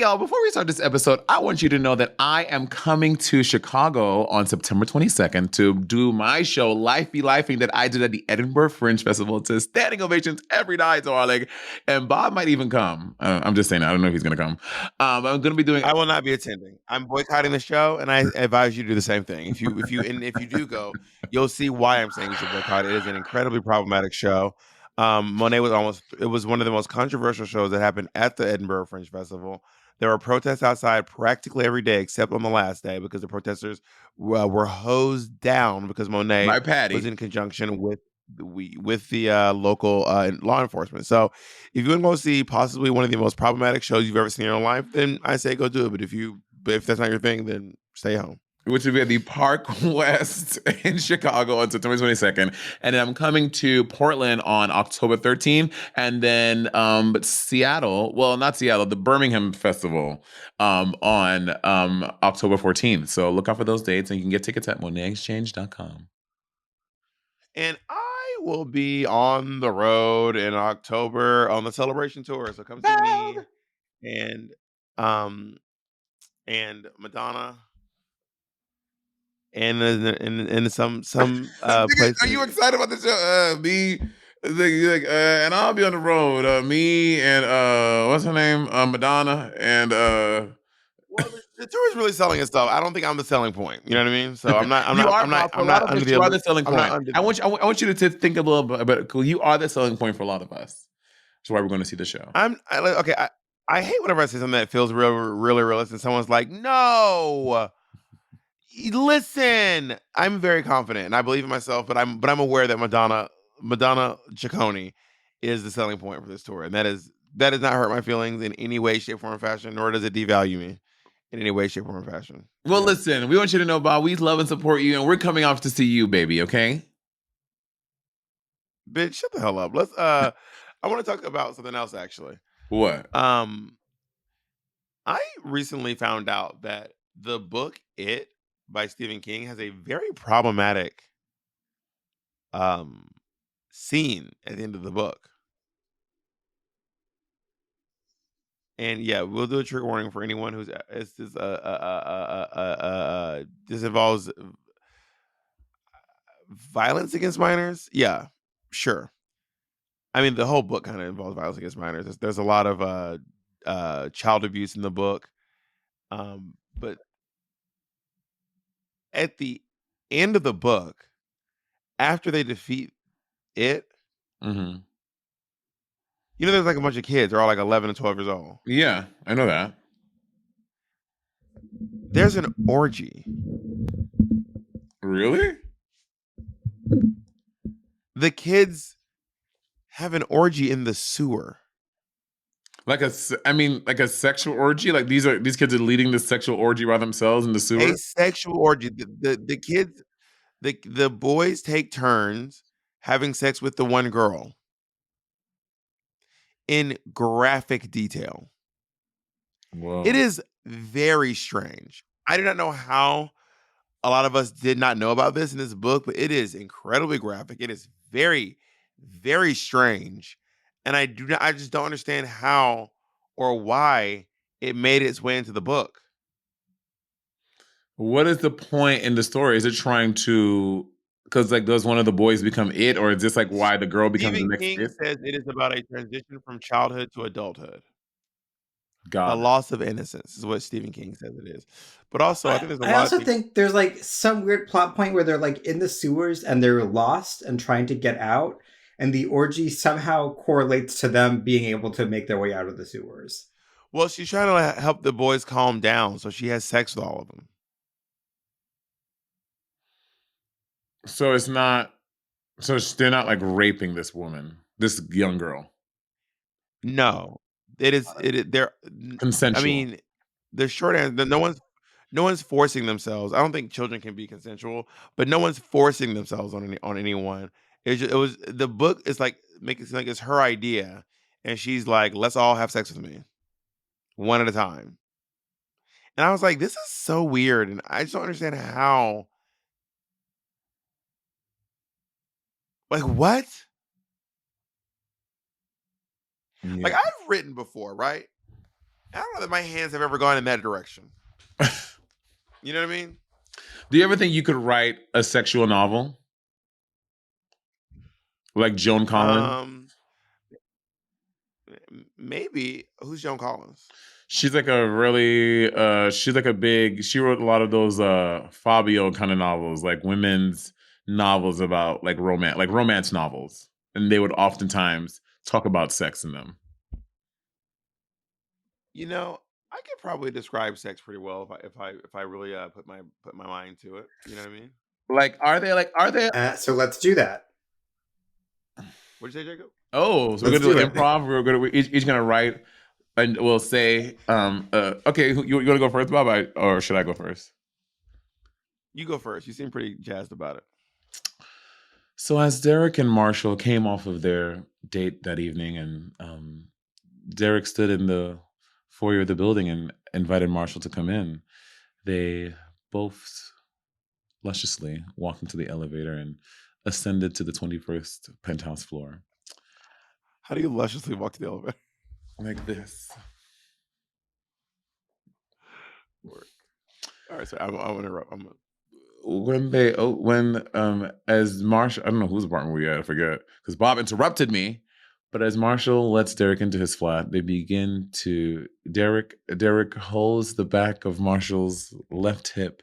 y'all, before we start this episode, I want you to know that I am coming to Chicago on September 22nd to do my show, Life Be Lifing, that I did at the Edinburgh Fringe Festival to standing ovations every night, darling. And Bob might even come. I'm just saying, I don't know if he's going to come. I'm going to be doing. I will not be attending. I'm boycotting the show, and I advise you to do the same thing. If you do go, you'll see why I'm saying you should boycott. It is an incredibly problematic show. Monet it was one of the most controversial shows that happened at the Edinburgh Fringe Festival. There were protests outside practically every day, except on the last day, because the protesters were hosed down because Monet My Patty was in conjunction with the local law enforcement. So if you want to go see possibly one of the most problematic shows you've ever seen in your life, then I say go do it. But if that's not your thing, then stay home. Which will be at the Park West in Chicago on September 22nd. And then I'm coming to Portland on October 13th. And then Seattle, well, not Seattle, the Birmingham Festival on October 14th. So look out for those dates, and you can get tickets at monetexchange.com. And I will be on the road in October on the Celebration Tour. So come see me and Madonna. And in some places. Are you excited about the show? And I'll be on the road. Me and what's her name? Madonna and Well, the tour is really selling its stuff. I don't think I'm the selling point. You know what I mean? So I'm not under the you are the selling I'm point. not under I want you to think a little bit about it. You are the selling point for a lot of us. That's why we're going to see the show. I hate whenever I say something that feels really realistic. Someone's like, no. Listen, I'm very confident and I believe in myself, but I'm aware that Madonna Ciccone is the selling point for this tour, and that does not hurt my feelings in any way, shape, form, or fashion, nor does it devalue me in any way, shape, form, or fashion. Well, listen, we want you to know, Bob, we love and support you, and we're coming off to see you, baby. Okay? Bitch, shut the hell up. Let's. I want to talk about something else, actually. What? I recently found out that the book It by Stephen King has a very problematic scene at the end of the book. And yeah, we'll do a trigger warning for anyone who's this involves violence against minors. Yeah, sure. I mean, the whole book kind of involves violence against minors. There's a lot of child abuse in the book. But at the end of the book, after they defeat it, Mm-hmm. you know, there's like a bunch of kids. They're all like 11 and 12 years old. Yeah, I know that. There's an orgy. Really? The kids have an orgy in the sewer. Like a sexual orgy? Like these kids are leading this sexual orgy by themselves in the sewer? A sexual orgy. The kids, the boys take turns having sex with the one girl in graphic detail. Whoa. It is very strange. I do not know how a lot of us did not know about this in this book, but it is incredibly graphic. It is very, very strange. And I just don't understand how or why it made its way into the book. What is the point in the story? Is it trying to, because like does one of the boys become it, or is this like why the girl becomes Stephen the next King it? says it is about a transition from childhood to adulthood. Got The it. loss of innocence is what Stephen King says it is. But also, I think there's a I lot also of things. think there's like some weird plot point where they're like in the sewers and they're lost and trying to get out, and the orgy somehow correlates to them being able to make their way out of the sewers. Well, she's trying to help the boys calm down, so she has sex with all of them. So it's not. So they're not like raping this woman, this young girl. No, it is. They're Consensual. I mean, the short answer. No one's forcing themselves. I don't think children can be consensual, but no one's forcing themselves on anyone. It was the book is like making it seem like it's her idea, and she's like, "Let's all have sex with me, one at a time." And I was like, "This is so weird," and I just don't understand how. Like what? Yeah. Like I've written before, right? I don't know that my hands have ever gone in that direction. You know what I mean? Do you ever think you could write a sexual novel like Joan Collins? Maybe. Who's Joan Collins? She's like a really she's like a big she wrote a lot of those Fabio kind of novels, like women's novels about like romance novels. And they would oftentimes talk about sex in them. You know, I could probably describe sex pretty well if I really put my mind to it. You know what I mean? Like are they So let's do that. What'd you say, Jacob? Oh, so we're Let's gonna do do it. improv. We're each gonna write and we'll say okay, you wanna go first, Bob, or should I go first? You go first. You seem pretty jazzed about it. So as Derek and Marshall came off of their date that evening, and Derek stood in the foyer of the building and invited Marshall to come in, they both lusciously walked into the elevator and ascended to the 21st penthouse floor. How do you lusciously walk to the elevator? Like this. All right, so I'm gonna interrupt. As Marshall, I don't know whose apartment we at, I forget, because Bob interrupted me. But as Marshall lets Derek into his flat, they begin to Derek holds the back of Marshall's left hip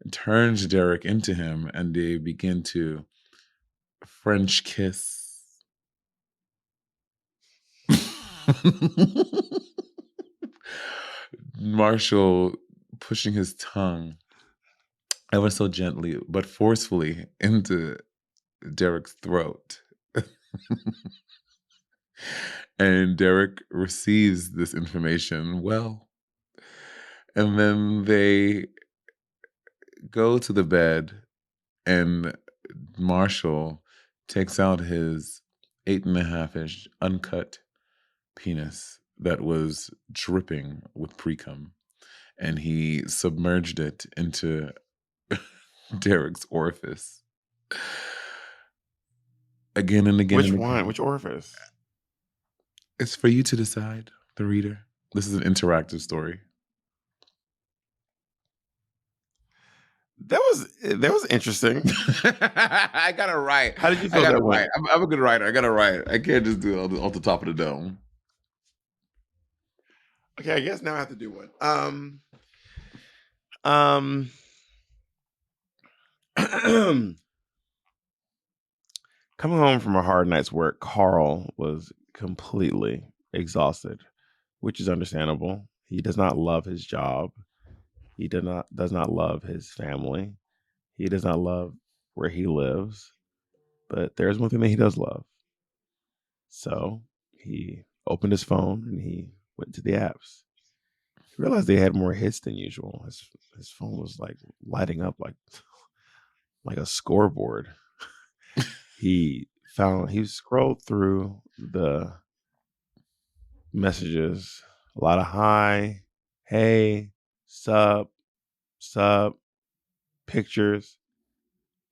and turns Derek into him, and they begin to French kiss. Marshall pushing his tongue ever so gently but forcefully into Derek's throat. And Derek receives this information well. And then they go to the bed, and Marshall takes out his 8.5-inch uncut penis that was dripping with pre-cum, and he submerged it into Derek's orifice. Again and again. Which and one? again. Which orifice? It's for you to decide, the reader. This is an interactive story. That was interesting. I got it right. How did you feel I got that it right. went? I'm a good writer. I got it right. I can't just do it off the top of the dome. Okay, I guess now I have to do one. Coming home from a hard night's work, Carl was completely exhausted, which is understandable. He does not love his job. He does not love his family. He does not love where he lives. But there's one thing that he does love. So he opened his phone and he went to the apps. He realized they had more hits than usual. His phone was like lighting up like a scoreboard. He scrolled through the messages, a lot of hi, hey, sup, pictures.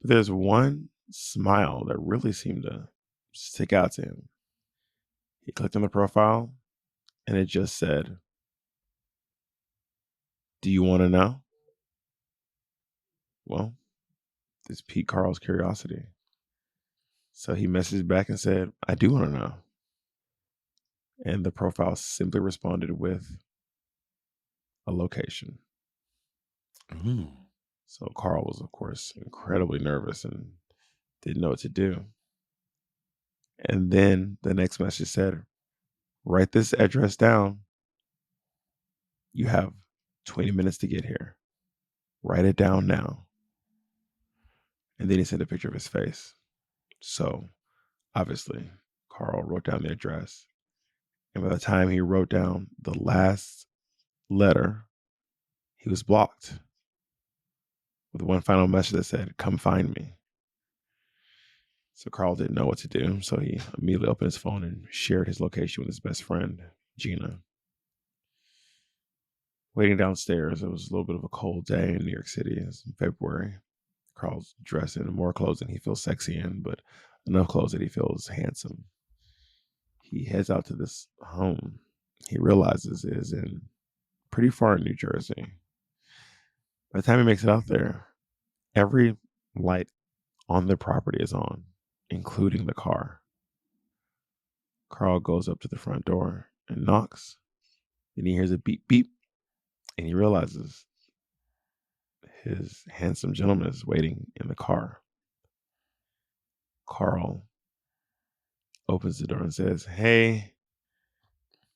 But there's one smile that really seemed to stick out to him. He clicked on the profile and it just said, "Do you want to know?" Well, this piqued Carl's curiosity. So he messaged back and said, "I do want to know." And the profile simply responded with a location. Ooh. So Carl was, of course, incredibly nervous and didn't know what to do. And then the next message said, "Write this address down. You have 20 minutes to get here. Write it down now." And then he sent a picture of his face. So obviously, Carl wrote down the address. And by the time he wrote down the last letter, he was blocked with one final message that said, "Come find me." So Carl didn't know what to do. So he immediately opened his phone and shared his location with his best friend, Gina. Waiting downstairs, it was a little bit of a cold day in New York City. It's in February. Carl's dressed in more clothes than he feels sexy in, but enough clothes that he feels handsome. He heads out to this home he realizes is in pretty far in New Jersey. By the time he makes it out there, every light on the property is on, including the car. Carl goes up to the front door and knocks. Then he hears a beep beep, and he realizes his handsome gentleman is waiting in the car. Carl opens the door and says, "Hey,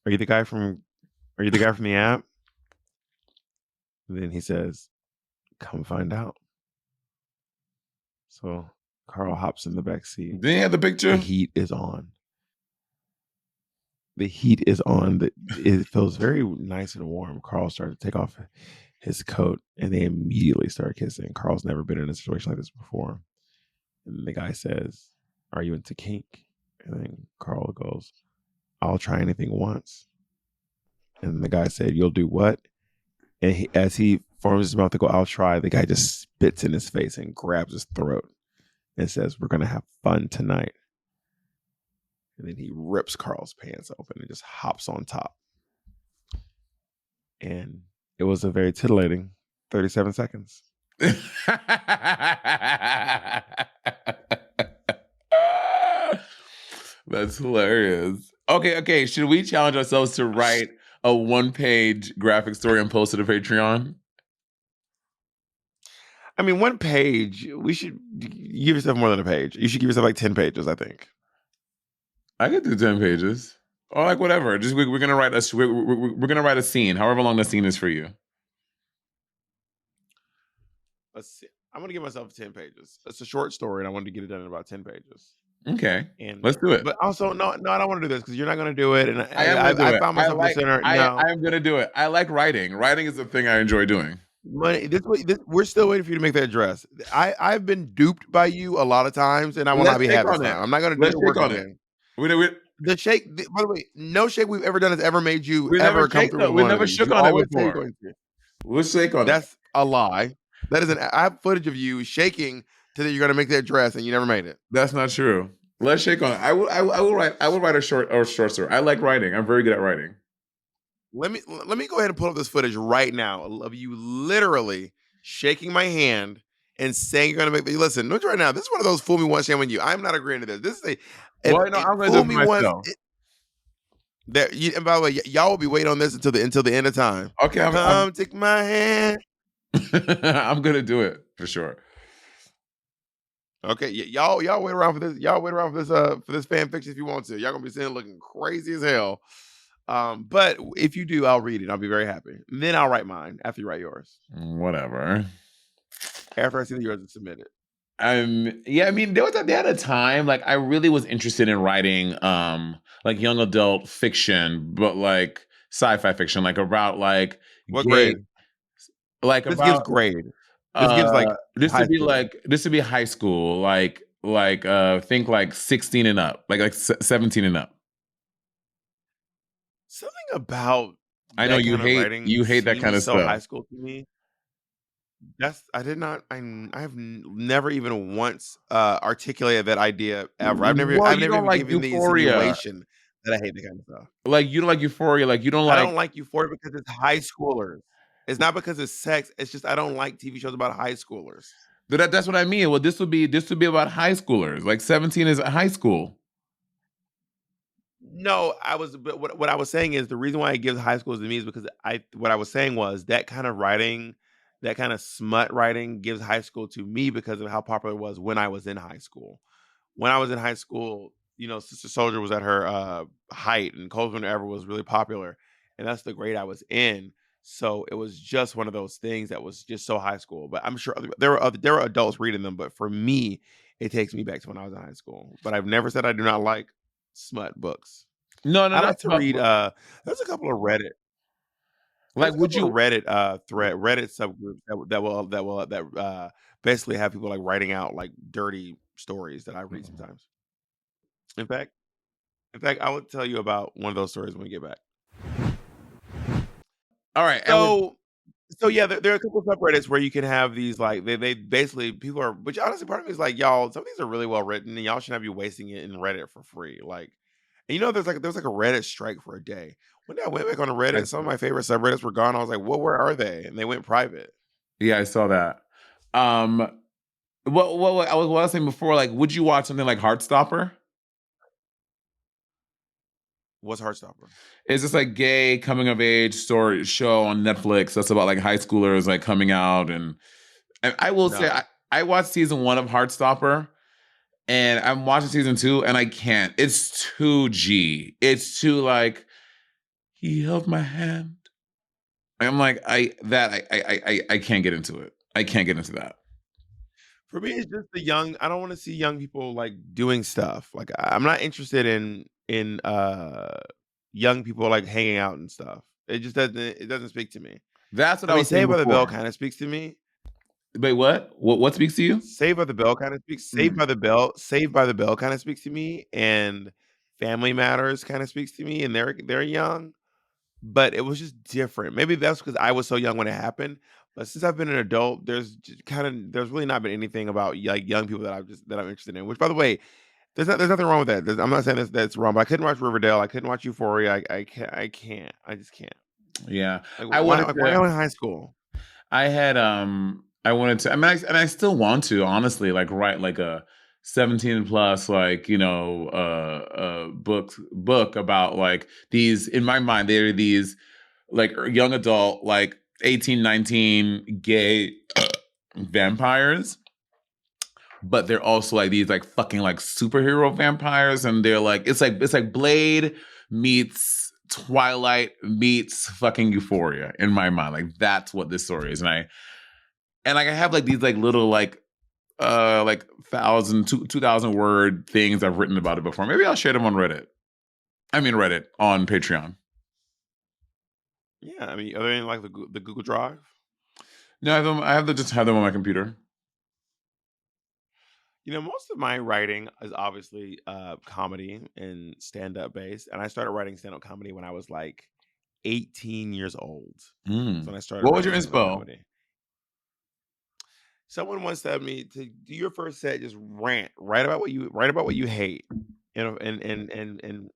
are you the guy from the app?" And then he says, "Come find out." So Carl hops in the back seat. Didn't he have the picture? The heat is on. It feels very nice and warm. Carl started to take off his coat, and they immediately start kissing. Carl's never been in a situation like this before. And the guy says, "Are you into kink?" And then Carl goes, "I'll try anything once." And the guy said, "You'll do what?" And as he forms his mouth to go, "I'll try," the guy just spits in his face and grabs his throat and says, "We're going to have fun tonight." And then he rips Carl's pants open and just hops on top. And it was a very titillating 37 seconds. That's hilarious. Okay. Should we challenge ourselves to write a 1-page graphic story and post it to Patreon? I mean, 1 page, we should give yourself more than a page. You should give yourself like 10 pages, I think. I could do 10 pages. Or like whatever. Just we're gonna write we're gonna write a scene, however long the scene is for you. Let's see. I'm gonna give myself 10 pages. It's a short story, and I wanted to get it done in about 10 pages. Okay. And Let's do it. But also, no, I don't want to do this because you're not going to do it. And I found myself in the center. No, I'm gonna do it. I like writing. Writing is the thing I enjoy doing. We're still waiting for you to make that dress. I've been duped by you a lot of times, and I will not be happy this time. I'm not going to do the work on it. The shake, by the way, no shake we've ever done has ever made you ever come through. We never shook on it before. We'll shake on it. That's a lie. That is I have footage of you shaking to that you're going to make that dress, and you never made it. That's not true. Let's shake on it. I will write a short story. I like writing. I'm very good at writing. Let me go ahead and pull up this footage right now of you literally shaking my hand and saying you're going to make me listen. Look right now. This is one of those fool me once, shame on you. I'm not agreeing to this. This is I'm going to do it myself. And by the way, y'all will be waiting on this until the end of time. Okay, come take my hand. I'm going to do it for sure. Okay, y'all wait around for this. Y'all wait around for this fan fiction if you want to. Y'all gonna be sitting looking crazy as hell. But if you do, I'll read it. I'll be very happy. And then I'll write mine after you write yours. Whatever. After I see that yours is submitted. Yeah, I mean, they had a time like I really was interested in writing like young adult fiction, but like sci-fi fiction, like about like what grade? Like this about gives grade. This gives like this would be high school, like think like 16 and up, like 17 and up. Something about I know you hate that kind of so stuff. High school to me. I have never even once articulated that idea ever. I've never even like given Euphoria. the insinuation that I hate that kind of stuff. Like you don't like Euphoria, like you don't like. I don't like Euphoria because it's high schoolers. It's not because it's sex. It's just I don't like TV shows about high schoolers. But that's what I mean. Well, this would be about high schoolers. Like 17 is high school. No, but what I was saying is the reason why it gives high schools to me is because what I was saying was that kind of writing, that kind of smut writing gives high school to me because of how popular it was when I was in high school. When I was in high school, Sister Soldier was at her height and Cold Winter Ever was really popular. And that's the grade I was in. So it was just one of those things that was just so high school. But I'm sure there were adults reading them. But for me, it takes me back to when I was in high school. But I've never said I do not like smut books. No, I like to read. There's a couple of Reddit. Like, would you Reddit Reddit subgroups that basically have people like writing out like dirty stories that I read sometimes. In fact, I will tell you about one of those stories when we get back. All right. So yeah, there are a couple of subreddits where you can have these like they basically people are, which honestly part of me is like, y'all, some of these are really well written and y'all should not be wasting it in Reddit for free. Like And there was like a Reddit strike for a day. One day I went back on the Reddit, some of my favorite subreddits were gone. I was like, "Well, where are they?" And they went private. Yeah, I saw that. What I was saying before, like, would you watch something like Heartstopper? What's Heartstopper? It's just like gay coming of age story show on Netflix that's about like high schoolers like coming out and I will say No. I watched season 1 of Heartstopper and I'm watching season 2 and I can't. It's too G. It's too like he held my hand. I'm like I can't get into it. I can't get into that. For me, it's just the young. I don't want to see young people like doing stuff. Like I'm not interested in young people like hanging out and stuff. It doesn't speak to me. That's what I I mean, was saying Saved by the Bell before. kind of speaks to me. Wait, what? What speaks to you? Saved by the Bell kind of speaks. Saved by the Bell. Saved by the Bell kind of speaks to me, and Family Matters kind of speaks to me. And they're young, but it was just different. Maybe that's because I was so young when it happened. But since I've been an adult, there's really not been anything about like young people that I'm interested in. Which, by the way, there's nothing wrong with that. I'm not saying that's wrong, but I couldn't watch Riverdale. I couldn't watch Euphoria. I just can't. Yeah. Like I why? wanted Like why to am I in high school? I wanted to, I mean, and I still want to, honestly, like write like a 17 plus, like, book about like these, in my mind, they're these like young adult, like 18, 19 gay vampires, but they're also like these like fucking like superhero vampires. And they're like, it's like Blade meets Twilight meets fucking Euphoria in my mind. Like that's what this story is. And like I have like these like little like 2,000 word things I've written about it before. Maybe I'll share them on Reddit. I mean Reddit on Patreon. Yeah, I mean, are they in like the Google Drive? No, just have them on my computer. Most of my writing is obviously comedy and stand up based, and I started writing stand up comedy when I was like 18 years old. Mm. That's when I started What was your writing stand up inspo? comedy. Someone once said to me to do your first set, just write about what you hate, and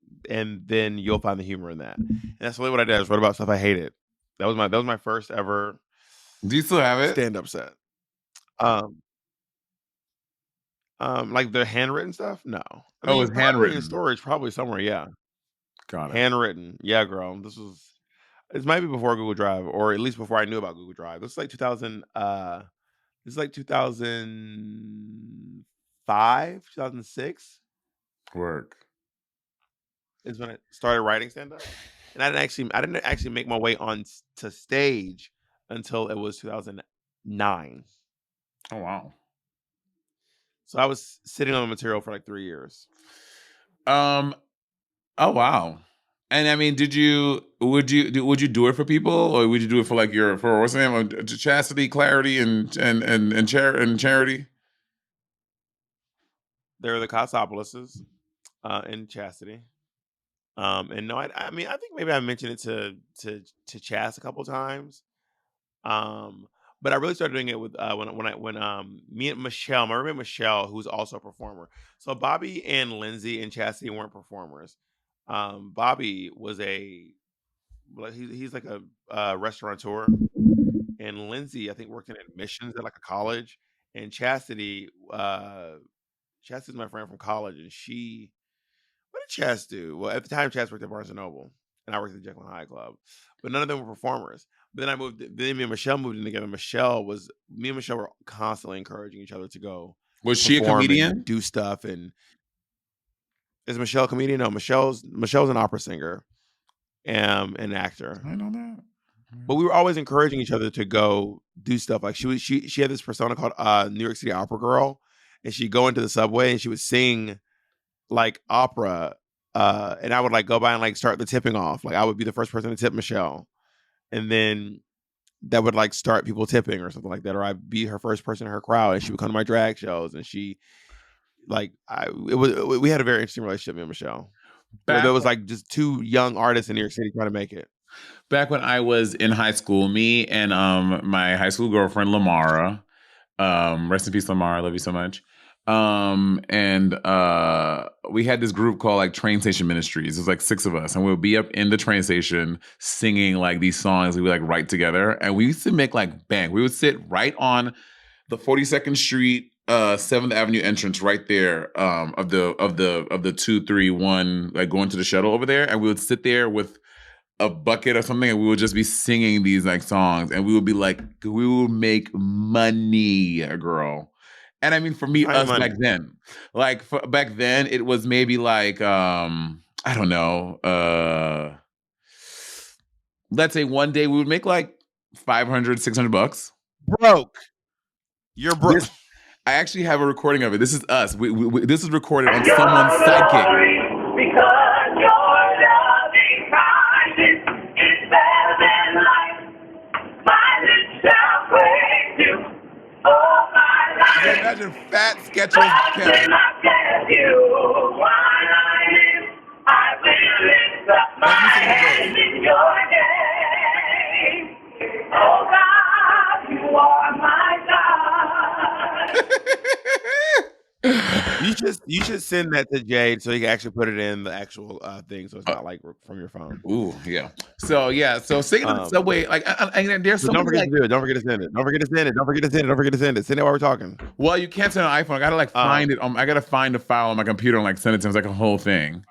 then you'll find the humor in that. And that's really what I did. I just wrote about stuff I hated. That was my first ever Do you still have it? stand up set. Um, like the handwritten stuff. No, I Oh, mean it's probably in handwritten. storage, probably somewhere. Yeah, Got it. handwritten. Yeah, girl. This might be before Google Drive, or at least before I knew about Google Drive. This is like 2000. This is like 2005, 2006 Work. is when I started writing stand up, and I didn't actually make my way on to stage until it was 2009. Oh wow. So I was sitting on the material for like 3 years. Oh wow. And I mean, would you do it for people, or would you do it for like for what's the name of chastity, clarity, and charity? There were the Cosmopolises in Chastity. And no, I mean, I think maybe I mentioned it to Chas a couple times. But I really started doing it with when me and Michelle, my roommate Michelle, who's also a performer. So Bobby and Lindsay and Chastity weren't performers. Bobby was he's like a restaurateur, and Lindsay I think worked in admissions at like a college, and Chastity's my friend from college, and what did Chas do? Well, at the time, Chas worked at Barnes and Noble, and I worked at the Jekyll and Hyde Club, but none of them were performers. But then me and Michelle moved in together. Me and Michelle were constantly encouraging each other to go Was she a perform and comedian? do stuff. And is Michelle a comedian? No, Michelle's an opera singer, and an actor. I know that. But we were always encouraging each other to go do stuff. Like she had this persona called New York City Opera Girl, and she'd go into the subway and she would sing like opera, and I would like go by and like start the tipping off. Like I would be the first person to tip Michelle, and then that would like start people tipping or something like that. Or I'd be her first person in her crowd, and she would come to my drag shows, and we had a very interesting relationship, me and Michelle. There was like just two young artists in New York City trying to make it. Back when I was in high school, me and my high school girlfriend Lamara, rest in peace, Lamara, I love you so much. And we had this group called like Train Station Ministries. It was like 6 of us, and we would be up in the train station singing like these songs we would like write together. And we used to make like bang. We would sit right on the 42nd Street 7th Avenue entrance right there of the 231 like going to the shuttle over there, and we would sit there with a bucket or something, and we would just be singing these like songs, and we would be like, we would make money, girl. And I mean, for me, Fine us money. back then, like back then, it was maybe like I don't know, let's say one day we would make like 500, $600. Broke. You're broke. This, I actually have a recording of it. This is us. This is recorded on someone's sidekick. Because your loving kindness is better than life. My lips shall praise you all my Can you life. imagine Fat Sketchers? But when I get you while I live, I will lift up my hands in your name. Oh God, you are my God. You should send that to Jade so you can actually put it in the actual thing, so it's not like from your phone. Ooh, yeah. So singing on the subway, like, and there's So something don't forget like, to do it. Don't forget to send it. Don't forget to send it. Don't forget to send it. Don't forget to send it. Send it while we're talking. well, you can't send an iPhone. I gotta like find it. I gotta find a file on my computer and like send it to him. It's like a whole thing.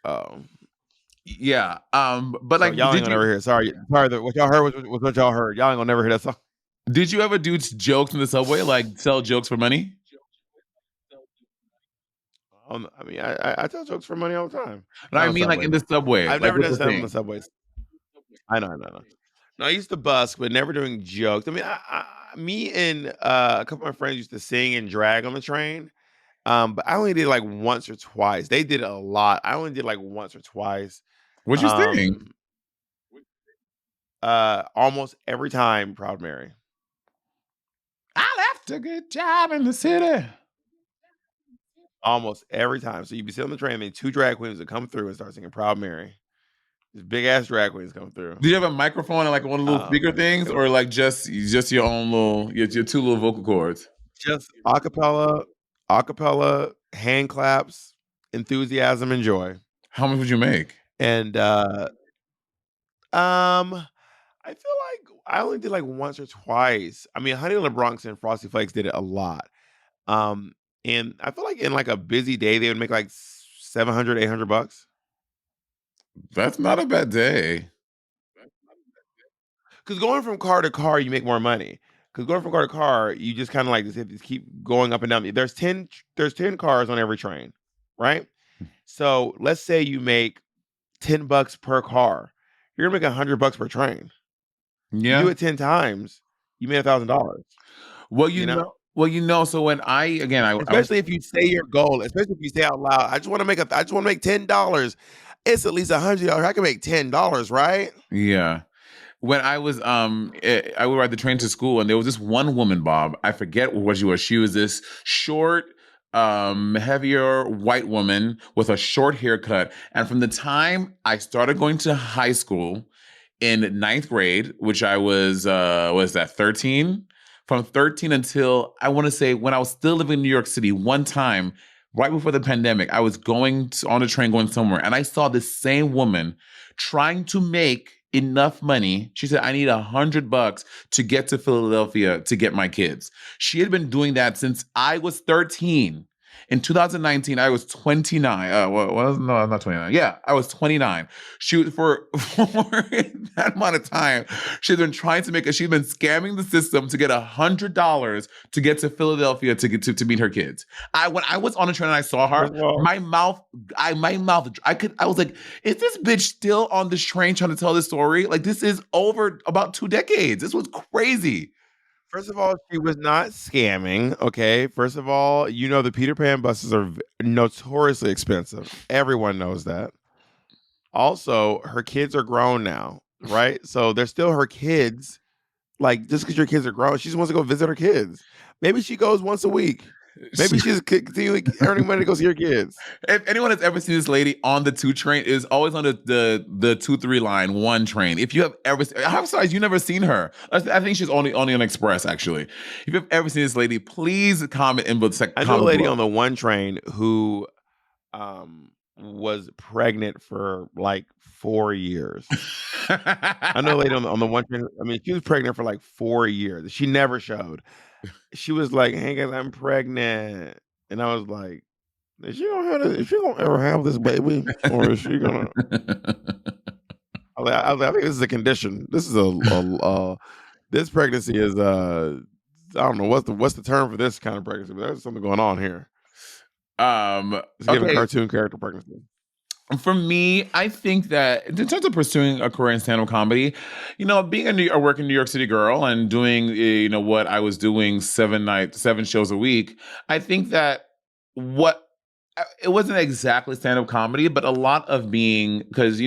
Oh, Yeah. But so like, y'all ain't gonna never hear it. Sorry. What y'all heard was what y'all heard. Y'all ain't gonna never hear that song. did you ever do jokes in the subway, like sell jokes for money? I mean, I tell jokes for money all the time. No, I On the mean like in subway. the subway. I've like, never with done the stand on thing. the subways. I know. No, I used to busk, but never doing jokes. I mean, me and a couple of my friends used to sing and drag on the train. But I only did like once or twice. They did it a lot. I only did like once or twice. What'd you sing? Almost every time, Proud Mary. I left a good job in the city. Almost every time. So you'd be sitting on the train, and then 2 drag queens would come through and start singing Proud Mary. These big ass drag queens come through. Do you have a microphone and like one of the little speaker things, or like just your own little your 2 little vocal cords? Just acapella, hand claps, enthusiasm, and joy. How much would you make? And I feel like I only did like once or twice. I mean, Honey in the Bronx and Frosty Flakes did it a lot. And I feel like in like a busy day, they would make like $700, $800. That's not a bad day. Because going from car to car, you make more money. Because going from car to car, you just kind of like just keep going up and down. There's 10 cars on every train, right? So let's say you make $10 per car. You're gonna make $100 per train. Yeah. You do it 10 times, you made $1,000. Well, you know. Well, so when especially if you say your goal, especially if you say out loud, I just want to make $10. It's at least $100. I can make $10, right? Yeah. When I was I would ride the train to school, and there was this one woman, Bob. I forget what she was. She was this short, heavier white woman with a short haircut. And from the time I started going to high school in 9th grade, which I was 13? From 13 until I want to say when I was still living in New York City, one time right before the pandemic, I was on a train going somewhere, and I saw this same woman trying to make enough money. She said, I need $100 to get to Philadelphia to get my kids. She had been doing that since I was 13. In 2019, I was 29. No, I'm not 29. Yeah, I was 29. She for that amount of time, she's been trying to she's been scamming the system to get $100 to get to Philadelphia to meet her kids. When I was on a train and I saw her, I was like, is this bitch still on this train trying to tell this story? Like, this is over about 2 decades. This was crazy. First of all, she was not scamming, okay? First of all, you know the Peter Pan buses are notoriously expensive. Everyone knows that. Also, her kids are grown now, right? So they're still her kids. Like, just because your kids are grown, she just wants to go visit her kids. Maybe she goes once a week. Maybe she's continually earning money to go see her kids. If anyone has ever seen this lady on the 2 train, is always on the 2-3 line 1 train. If you have ever, I'm sorry, you never seen her. I think she's only on Express actually. If you've ever seen this lady, please comment in the I know a lady on the 1 train who was pregnant for like 4 years. I know a lady on the 1 train. I mean, she was pregnant for like 4 years. She never showed. She was like, "Hey guys, I'm pregnant," and I was like, "Is she gonna ever have this baby, or is she gonna?" I was like, I think this is a condition. This is this pregnancy is I don't know what's the term for this kind of pregnancy, but there's something going on here. It's giving cartoon character pregnancy. For me, I think that in terms of pursuing a career in stand-up comedy, being a working New York City girl and doing, what I was doing 7 shows a week, I think that it wasn't exactly stand-up comedy, but a lot of being, because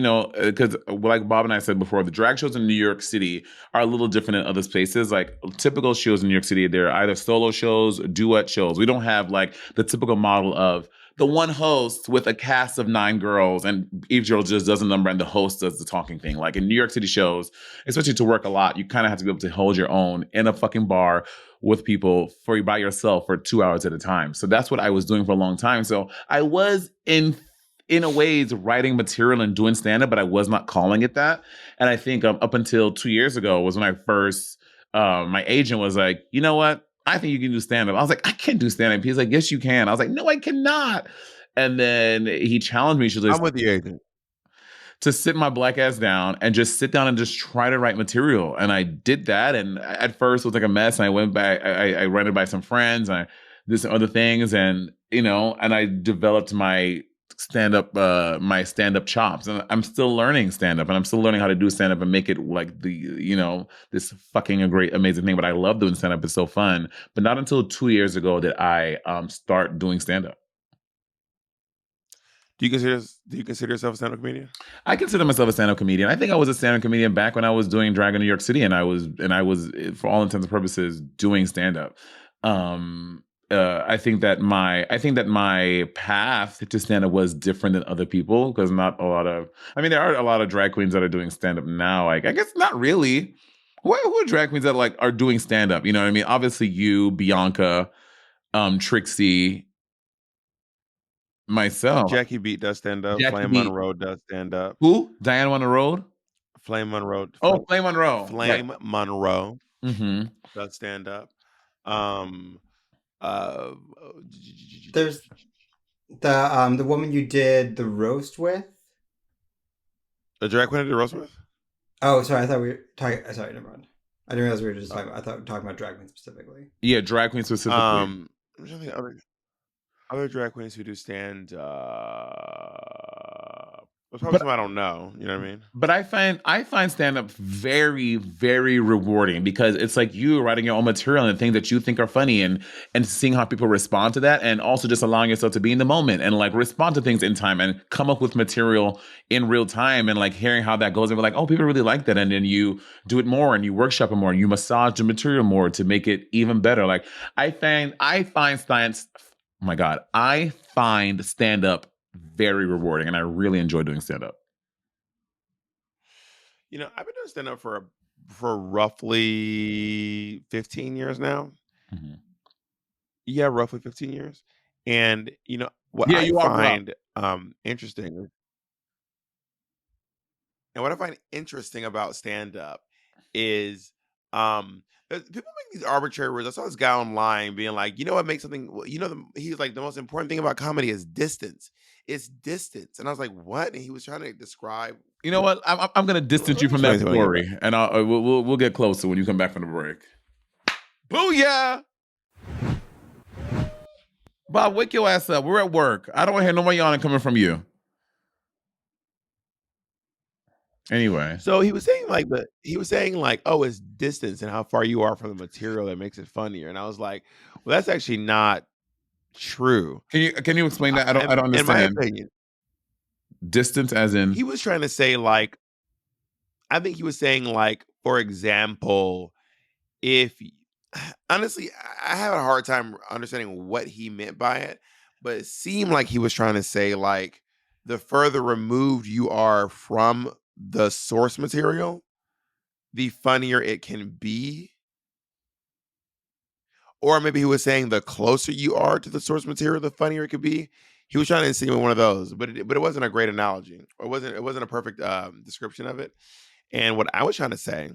like Bob and I said before, the drag shows in New York City are a little different than other spaces. Like typical shows in New York City, they're either solo shows, duet shows. We don't have like the typical model of the one host with a cast of 9 girls, and each girl just does a number and the host does the talking thing. Like in New York City shows, especially to work a lot, you kind of have to be able to hold your own in a fucking bar with people by yourself for 2 hours at a time. So that's what I was doing for a long time. So I was in a ways writing material and doing stand-up, but I was not calling it that. And I think up until 2 years ago was when I first, my agent was like, you know what? I think you can do stand-up. I was like, I can't do stand-up. He's like, yes, you can. I was like, no, I cannot. And then he challenged me. I'm with the agent. To sit my black ass down and just sit down and just try to write material. And I did that. And at first it was like a mess. And I went back, I ran it by some friends. I did some other things. And, and I developed my stand-up chops. And I'm still learning stand-up, and I'm still learning how to do stand-up and make it like this fucking great, amazing thing. But I love doing stand-up. It's so fun. But not until 2 years ago did I start doing stand-up. Do you consider yourself a stand-up comedian? I consider myself a stand-up comedian. I think I was a stand-up comedian back when I was doing drag in New York City, and I was, for all intents and purposes, doing stand-up. I think that my path to stand-up was different than other people, because there are a lot of drag queens that are doing stand-up now. Like, I guess not really. Who are drag queens that are doing stand-up? You know what I mean? Obviously, you, Bianca, Trixie, myself. Jackie Beat does stand up. Flame Monroe does stand up. Who? Diana on the Road? Flame Monroe. Oh, Flame Monroe. Flame Monroe does stand up. There's the woman you did the roast with. The drag queen I did the roast with? Oh, sorry. I thought we were talking. Sorry, never mind. I didn't realize we were just talking. I thought we were talking about drag queen specifically. Yeah, drag queen specifically. Other drag queens who do stand there's probably some I don't know. You know what I mean? But I find stand-up very, very rewarding, because it's like you writing your own material and things that you think are funny, and seeing how people respond to that, and also just allowing yourself to be in the moment and like respond to things in time and come up with material in real time, and like hearing how that goes, and be like, oh, people really like that, and then you do it more and you workshop it more and you massage the material more to make it even better. Like I find science. Oh my God, I find stand-up very rewarding, and I really enjoy doing stand-up. I've been doing stand-up for roughly 15 years now. Mm-hmm. Yeah, roughly 15 years. And what I find interesting, and what I find interesting about stand-up is people make these arbitrary rules. I saw this guy online being like, what makes something, he's like, the most important thing about comedy is distance. It's distance. And I was like, what? And he was trying to describe. You know what? I'm going to distance you from that story, and we'll get closer when you come back from the break. Booyah! Bob, wake your ass up. We're at work. I don't want to hear no more yawning coming from you. Anyway, so he was saying like, oh, it's distance and how far you are from the material that makes it funnier. And I was like, well, that's actually not true. Can you explain that? I don't understand. In my opinion, distance as in, he was trying to say, like, I think he was saying, like, for example, if honestly, I have a hard time understanding what he meant by it, but it seemed like he was trying to say like the further removed you are from the source material, the funnier it can be. Or maybe he was saying the closer you are to the source material, the funnier it could be. He was trying to insinuate one of those, but it wasn't a great analogy. Or it wasn't a perfect description of it. And what I was trying to say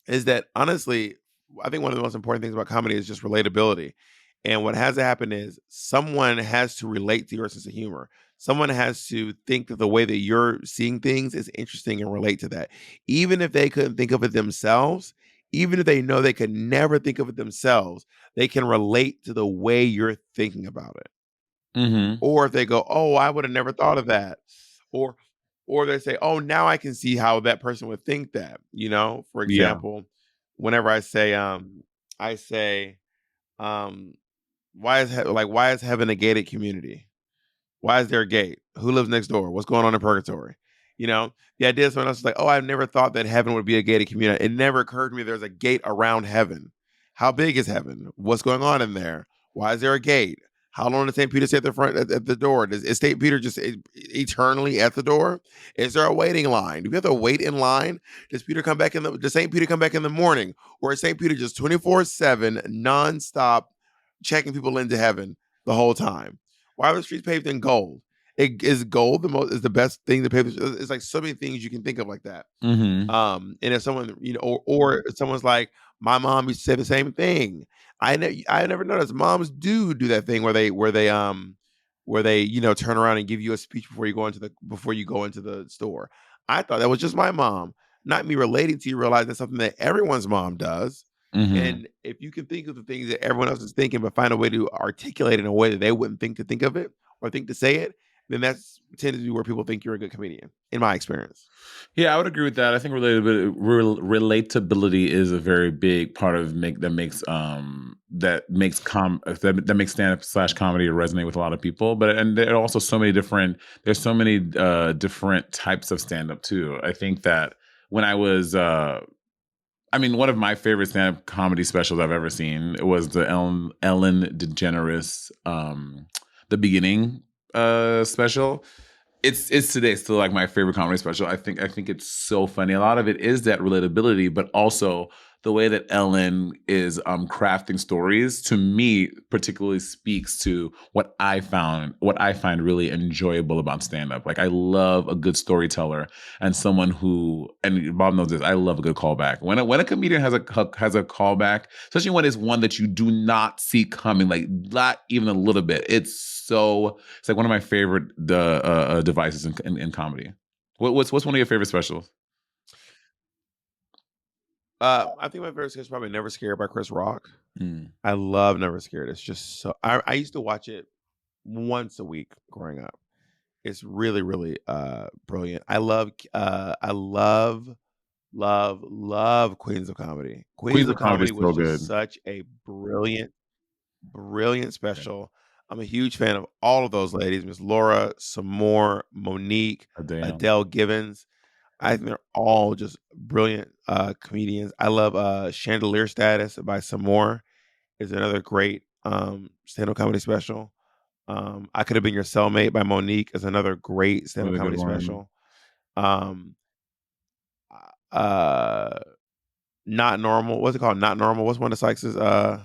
is that honestly, I think one of the most important things about comedy is just relatability. And what has to happen is someone has to relate to your sense of humor. Someone has to think that the way that you're seeing things is interesting and relate to that. Even if they couldn't think of it themselves, even if they know they could never think of it themselves, they can relate to the way you're thinking about it. Mm-hmm. Or if they go, "Oh, I would have never thought of that," or they say, "Oh, now I can see how that person would think that." For Yeah. example, whenever I say, um, why is heaven a gated community? Why is there a gate? Who lives next door? What's going on in purgatory? The idea is someone else is like, oh, I've never thought that heaven would be a gated community. It never occurred to me there's a gate around heaven. How big is heaven? What's going on in there? Why is there a gate? How long does St. Peter stay at the front at the door? Is St. Peter just eternally at the door? Is there a waiting line? Do we have to wait in line? Does St. Peter come back in the morning? Or is St. Peter just 24/7 nonstop checking people into heaven the whole time? Why are the streets paved in gold? Is gold is the best thing to pave? It's like so many things you can think of like that. Mm-hmm. And if someone, or someone's like, my mom used to say the same thing. I never noticed moms do that thing where they turn around and give you a speech before you go into the store. I thought that was just my mom, not me relating to you. Realize that's something that everyone's mom does. Mm-hmm. And if you can think of the things that everyone else is thinking, but find a way to articulate it in a way that they wouldn't think to think of it or think to say it, then that's tended to be where people think you're a good comedian, in my experience. Yeah, I would agree with that. I think relatability is a very big part of that makes stand up / comedy resonate with a lot of people. And there are also so many different different types of stand up too. I think that when I was one of my favorite stand up comedy specials I've ever seen was the Ellen DeGeneres The Beginning special. It's today still like my favorite comedy special. I think it's so funny. A lot of it is that relatability, but also the way that Ellen is crafting stories, to me particularly speaks to what I find really enjoyable about stand-up. Like, I love a good storyteller and someone who, and Bob knows this, I love a good callback. When a comedian has a callback, especially when it's one that you do not see coming, like not even a little bit, it's like one of my favorite devices in comedy. What's one of your favorite specials? I think my favorite sketch is probably Never Scared by Chris Rock. Mm. I love Never Scared. It's just so I used to watch it once a week growing up. It's really, really brilliant. I love love Queens of Comedy. Queens Queens of of Comedy is Comedy was so just good. such a brilliant special. I'm a huge fan of all of those ladies, Miss Laura, Samore, Monique, Adele Givens. I think they're all just brilliant comedians. I love Chandelier Status by Samore is another great stand-up comedy special. I Could Have Been Your Cellmate by Monique is another great stand-up Really good comedy one. special. Uh Not Normal. What's it called? Not Normal. What's one of Sykes's The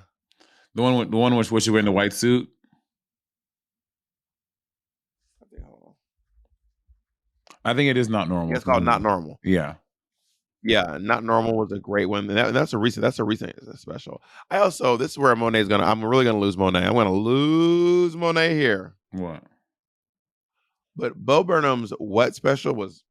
one which was you wearing the white suit? I think it is Not Normal. Yeah, it's called Not Normal. Yeah. Yeah, Not Normal was a great one. And that's a recent special. This is where I'm really gonna lose Monet. I'm gonna lose Monet here. What? But Bo Burnham's What special was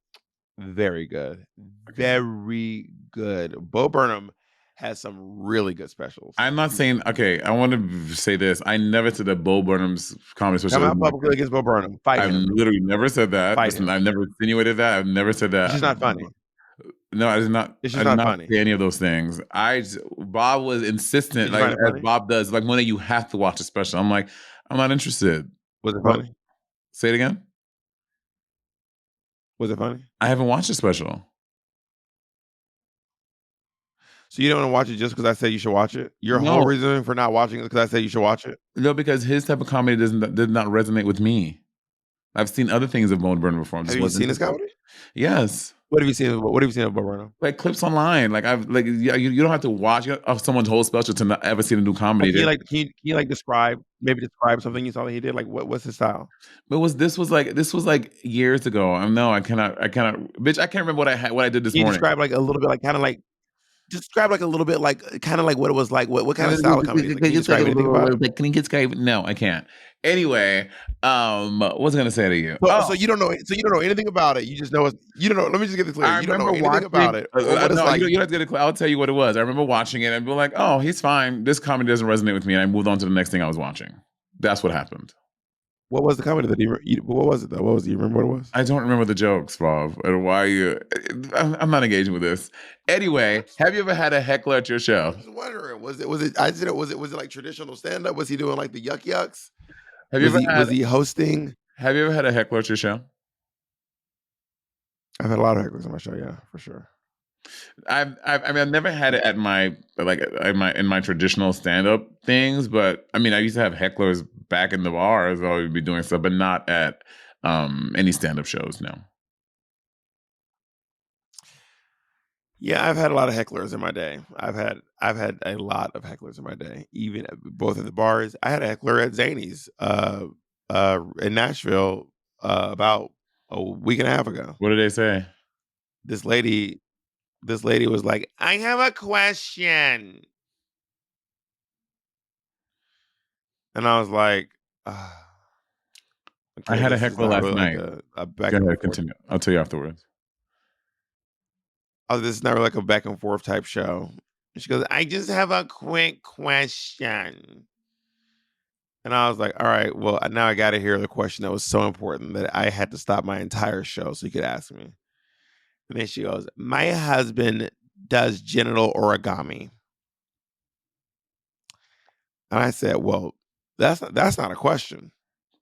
very good. Very good. Bo Burnham has some really good specials. I'm not saying, okay, I want to say this. I never said that Bo Burnham's comedy special. Come out publicly against Bo Burnham. Fight him. I've literally never said that. Fight Listen, him. I've never insinuated that. I've never said that. It's just not funny. No, I did not. It's I just did not not funny. say any of those things. Bob was insistent, Did you like find it funny? as Bob does, like, Monet, you have to watch the special. I'm like, I'm not interested. Was it funny? Say it again. Was it funny? I haven't watched the special. So you don't want to watch it just because I said you should watch it? Your whole No, reason for not watching it is because I said you should watch it? no, because his type of comedy did not resonate with me. I've seen other things of Bo Burnham before. Have you seen his comedy? Yes. What have you seen? What have you seen of Bo Burnham? Like clips online. Like I've like yeah, you don't have to watch someone's whole special to not ever see the new comedy. Can you like describe something you saw that he did? Like what's his style? But this was like years ago. No, I cannot bitch, I can't remember what I did this Can you morning. describe like a little bit like kind of like describe like a little bit like kind of like what it was like. What kind of style of comedy? Like, can you describe anything about it? Can you describe? No, I can't. Anyway, what was I gonna say to you? So you don't know anything about it. You just know you don't know. Let me just get this clear. You don't know anything about it. Or what it's no, like. you don't have to get it clear. I'll tell you what it was. I remember watching it and be like, oh, he's fine. This comedy doesn't resonate with me, and I moved on to the next thing I was watching. That's what happened. What was the comedy that what was it though? What was it? You remember what it was? I don't remember the jokes, Bob. And why you? I'm not engaging with this. Anyway, have you ever had a heckler at your show? I was wondering, was it like traditional stand up? Was he doing like the yuck yucks? Was he hosting? Have you ever had a heckler at your show? I've had a lot of hecklers on my show, yeah, for sure. I mean, I've never had it at my in my traditional stand up things, but I mean, I used to have hecklers back in the bars. I would be doing stuff, but not at any stand up shows. No. Yeah, I've had a lot of hecklers in my day. I've had a lot of hecklers in my day, even both at the bars. I had a heckler at Zany's in Nashville about a week and a half ago. What did they say? This lady was like, I have a question. And I was like, okay, I had a heckler last night. Like back Go and ahead, forth. continue. I'll tell you afterwards. Oh, this is not really like a back and forth type show. And she goes, I just have a quick question. And I was like, all right, well, now I got to hear the question that was so important that I had to stop my entire show so you could ask me. And then she goes, my husband does genital origami. And I said, well, that's not a question.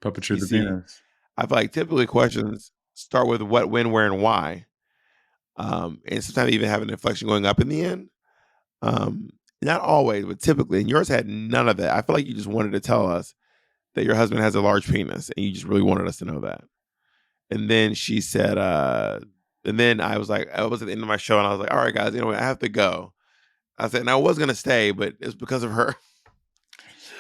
Puppetry the penis. I feel like typically questions start with what, when, where, and why. And sometimes even have an inflection going up in the end. Not always, but typically. And yours had none of that. I feel like you just wanted to tell us that your husband has a large penis, and you just really wanted us to know that. And then she said, and then I was like, I was at the end of my show, and I was like, all right, guys, I have to go. I said, and I was going to stay, but it's because of her.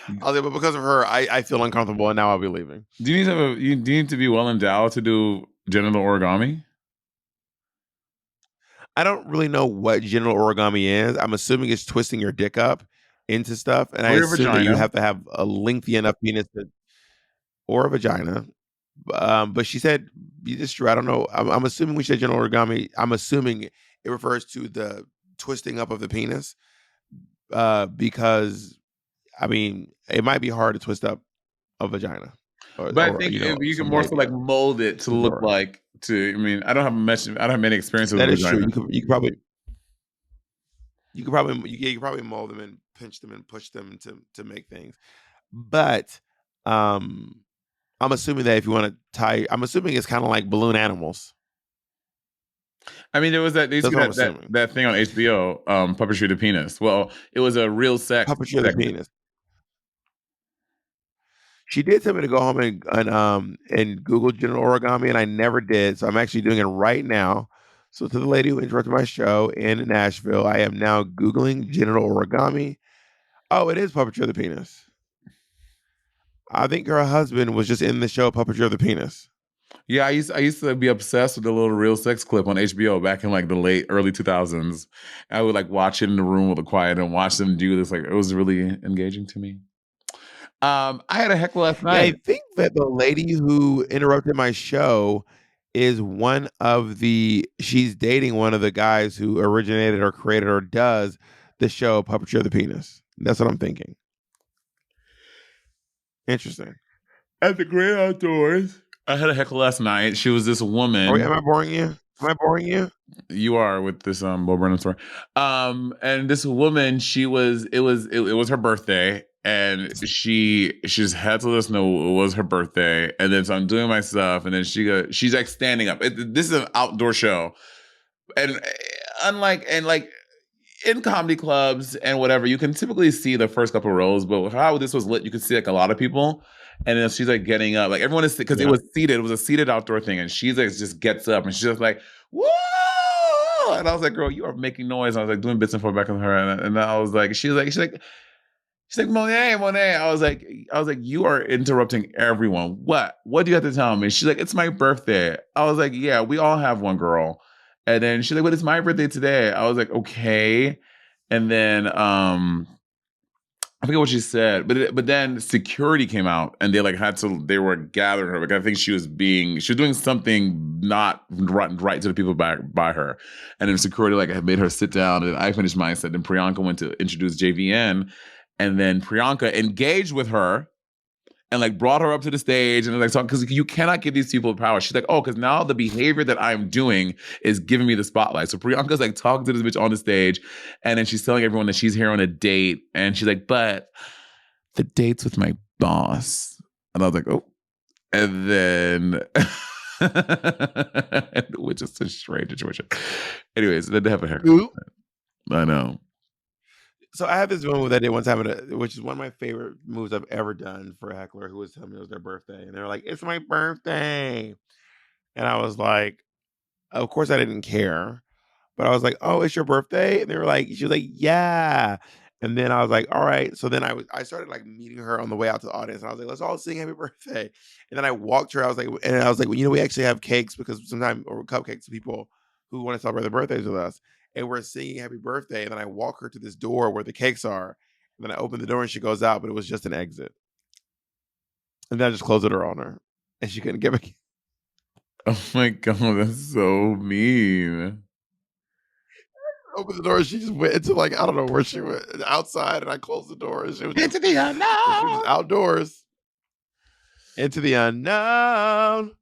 I was like, but because of her, I feel uncomfortable, and now I'll be leaving. Do you need to be well endowed to do genital origami? I don't really know what genital origami is. I'm assuming it's twisting your dick up into stuff, and I assume that you have to have a lengthy enough penis or a vagina. But she said, it's true. I don't know. I'm assuming we said genital origami. I'm assuming it refers to the twisting up of the penis, because I mean, it might be hard to twist up a vagina. But I think you can more so like mold it to look like I mean, I don't have many experiences with vagina. True. You could probably mold them and pinch them and push them to make things. But I'm assuming that if you want to tie, I'm assuming it's kind of like balloon animals. I mean, there was that thing on HBO, Puppetry the Penis. Well, it was a real sex. Puppetry the Penis. She did tell me to go home and Google genital origami, and I never did. So I'm actually doing it right now. So to the lady who interrupted my show in Nashville, I am now Googling genital origami. Oh, it is Puppetry of the Penis. I think her husband was just in the show Puppetry of the Penis. Yeah, I used to be obsessed with the little real sex clip on HBO back in like the early 2000s. I would like watch it in the room with the quiet and watch them do this. Like it was really engaging to me. I had a heckle last night. Yeah, I think that the lady who interrupted my show is she's dating one of the guys who originated or created or does the show Puppetry of the Penis. That's what I'm thinking. Interesting. At the Great Outdoors, I had a heckle last night. She was this woman. Am I boring you? You are with this Bo Burnham story. And this woman, it was her birthday. And she just had to let us know it was her birthday. And then so I'm doing my stuff, and then she's like standing up. This is an outdoor show, and in comedy clubs and whatever, you can typically see the first couple rows, but how this was lit, you could see like a lot of people. And then she's like getting up, like everyone is because Yeah. it was a seated outdoor thing, and she's like just gets up and she's just like, whoa! And I was like, girl, you are making noise. And I was like doing bits and forth back with her, and I was like, she's like, Monet. I was like, you are interrupting everyone. What do you have to tell me? She's like, it's my birthday. I was like, yeah, we all have one, girl. And then she's like, but it's my birthday today. I was like, okay. And then I forget what she said, but then security came out and they they were gathering her. Like I think she was doing something not right to the people by her. And then security like had made her sit down, and I finished my set. Then Priyanka went to introduce JVN, and then Priyanka engaged with her and like brought her up to the stage and like because you cannot give these people power. She's like, oh, because now the behavior that I'm doing is giving me the spotlight. So Priyanka's like talking to this bitch on the stage, and then she's telling everyone that she's here on a date, and she's like, but the date's with my boss. And I was like, oh. And then which is a strange situation. Anyways, then they have a haircut. Ooh. I know. So I have this move that I did one time, which is one of my favorite moves I've ever done for a heckler who was telling me it was their birthday. And they were like, it's my birthday. And I was like, of course I didn't care. But I was like, oh, it's your birthday? And they were like, she was like, yeah. And then I was like, all right. So then I started like meeting her on the way out to the audience. And I was like, let's all sing happy birthday. And then I walked her. I was like, well, you know, we actually have cakes because sometimes, or cupcakes to people who want to celebrate their birthdays with us. And we're singing happy birthday. And then I walk her to this door where the cakes are. And then I open the door and she goes out, but it was just an exit. And then I just closed the door on her. And she couldn't get back. Oh my God, that's so mean. Opened the door and she just went into like, I don't know where she went, outside, and I closed the door and she was Into the unknown. She was outdoors. Into the unknown.